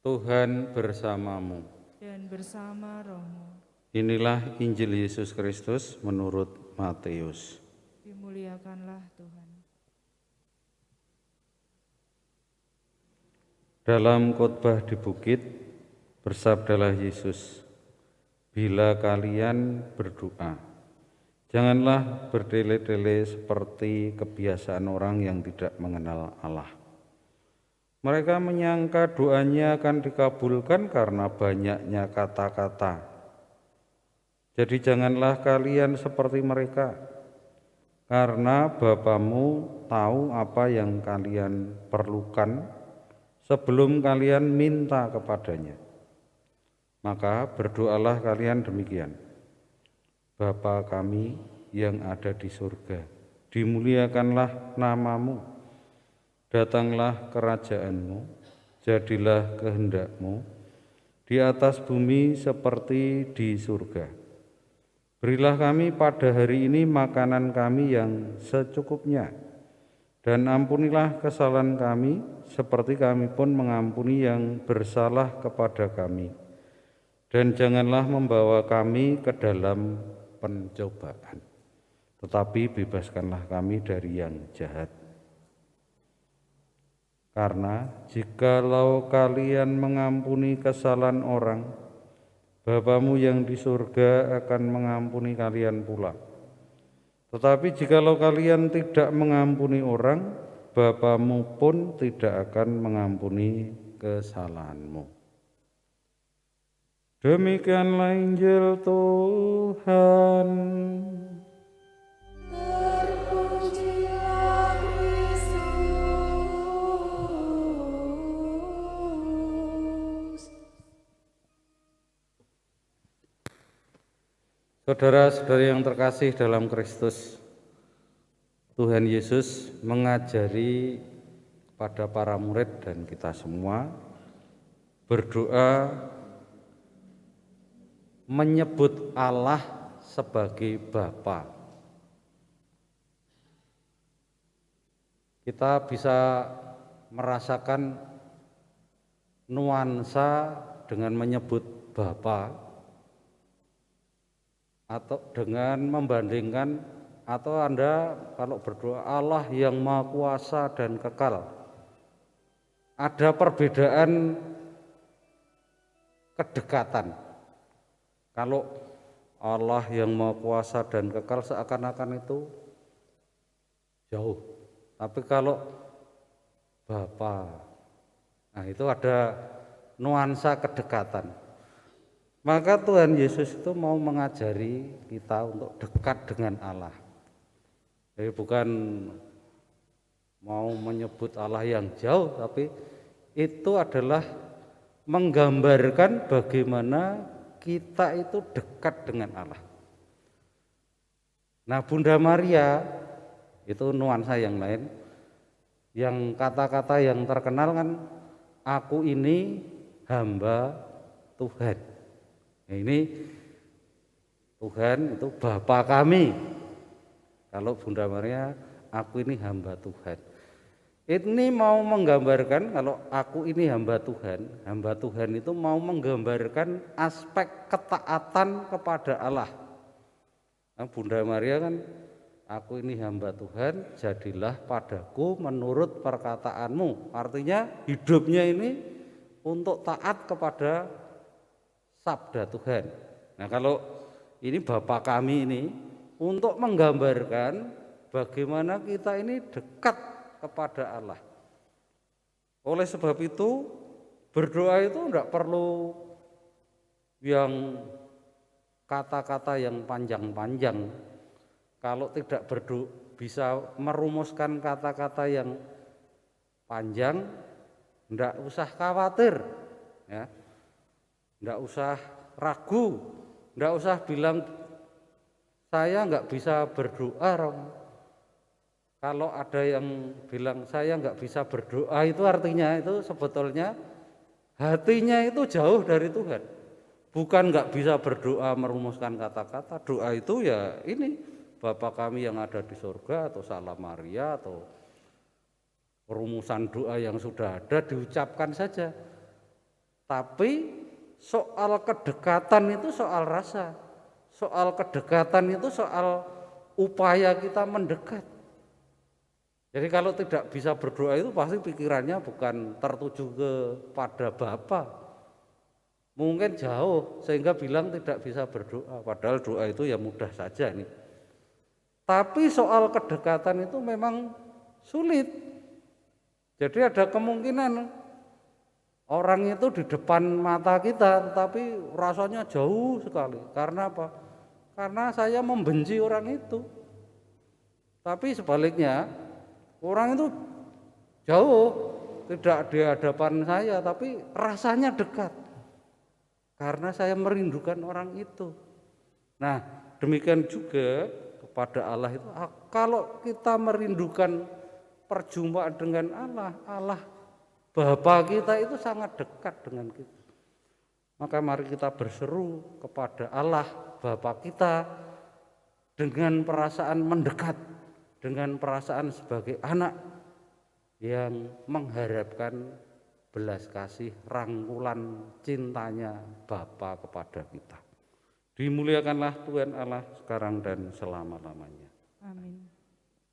Tuhan bersamamu. Dan bersama rohmu. Inilah Injil Yesus Kristus menurut Matius. Dimuliakanlah Tuhan. Dalam khotbah di bukit, bersabdalah Yesus, "Bila kalian berdoa, janganlah berdele-dele seperti kebiasaan orang yang tidak mengenal Allah. Mereka menyangka doanya akan dikabulkan karena banyaknya kata-kata. Jadi janganlah kalian seperti mereka, karena Bapamu tahu apa yang kalian perlukan sebelum kalian minta kepadanya. Maka berdoalah kalian demikian: Bapa kami yang ada di surga, dimuliakanlah namamu, datanglah kerajaanmu, jadilah kehendakmu di atas bumi seperti di surga. Berilah kami pada hari ini makanan kami yang secukupnya, dan ampunilah kesalahan kami seperti kami pun mengampuni yang bersalah kepada kami. Dan janganlah membawa kami ke dalam pencobaan, tetapi bebaskanlah kami dari yang jahat. Karena jikalau kalian mengampuni kesalahan orang, Bapamu yang di surga akan mengampuni kalian pula. Tetapi jikalau kalian tidak mengampuni orang, Bapamu pun tidak akan mengampuni kesalahanmu." Demikianlah Injil Tuhan. Terpujilah Kristus. Saudara-saudari yang terkasih dalam Kristus, Tuhan Yesus mengajari kepada para murid dan kita semua berdoa menyebut Allah sebagai Bapa. Kita bisa merasakan nuansa dengan menyebut Bapa atau dengan membandingkan, atau Anda kalau berdoa Allah yang Maha Kuasa dan kekal, ada perbedaan kedekatan. Kalau Allah yang Maha Kuasa dan kekal seakan-akan itu jauh, tapi kalau Bapa, nah itu ada nuansa kedekatan. Maka Tuhan Yesus itu mau mengajari kita untuk dekat dengan Allah. Jadi bukan mau menyebut Allah yang jauh, tapi itu adalah menggambarkan bagaimana kita itu dekat dengan Allah. Nah, Bunda Maria itu nuansa yang lain. Yang kata-kata yang terkenal kan, "Aku ini hamba Tuhan." Nah, ini Tuhan itu Bapa kami. Kalau Bunda Maria, "Aku ini hamba Tuhan." Ini mau menggambarkan, kalau aku ini hamba Tuhan itu mau menggambarkan aspek ketaatan kepada Allah. Nah, Bunda Maria kan, "Aku ini hamba Tuhan, jadilah padaku menurut perkataanmu." Artinya hidupnya ini untuk taat kepada sabda Tuhan. Nah, kalau ini Bapa kami ini untuk menggambarkan bagaimana kita ini dekat kepada Allah. Oleh sebab itu berdoa itu tidak perlu yang kata-kata yang panjang-panjang. Kalau tidak berdoa bisa merumuskan kata-kata yang panjang, tidak usah khawatir, ya. Tidak usah ragu, tidak usah bilang saya nggak bisa berdoa. Kalau ada yang bilang saya nggak bisa berdoa, itu artinya itu sebetulnya hatinya itu jauh dari Tuhan. Bukan nggak bisa berdoa merumuskan kata-kata. Doa itu ya ini, Bapa kami yang ada di surga, atau Salam Maria, atau rumusan doa yang sudah ada diucapkan saja. Tapi soal kedekatan itu soal rasa. Soal kedekatan itu soal upaya kita mendekat. Jadi kalau tidak bisa berdoa itu pasti pikirannya bukan tertuju kepada Bapa. Mungkin jauh sehingga bilang tidak bisa berdoa. Padahal doa itu ya mudah saja ini. Tapi soal kedekatan itu memang sulit. Jadi ada kemungkinan orang itu di depan mata kita tetapi rasanya jauh sekali. Karena apa? Karena saya membenci orang itu. Tapi sebaliknya orang itu jauh, tidak di hadapan saya tapi rasanya dekat. Karena saya merindukan orang itu. Nah, demikian juga kepada Allah itu, kalau kita merindukan perjumpaan dengan Allah, Allah Bapa kita itu sangat dekat dengan kita. Maka mari kita berseru kepada Allah Bapa kita dengan perasaan mendekat, dengan perasaan sebagai anak yang mengharapkan belas kasih, rangkulan cintanya Bapa kepada kita. Dimuliakanlah Tuhan Allah sekarang dan selama-lamanya. Amin.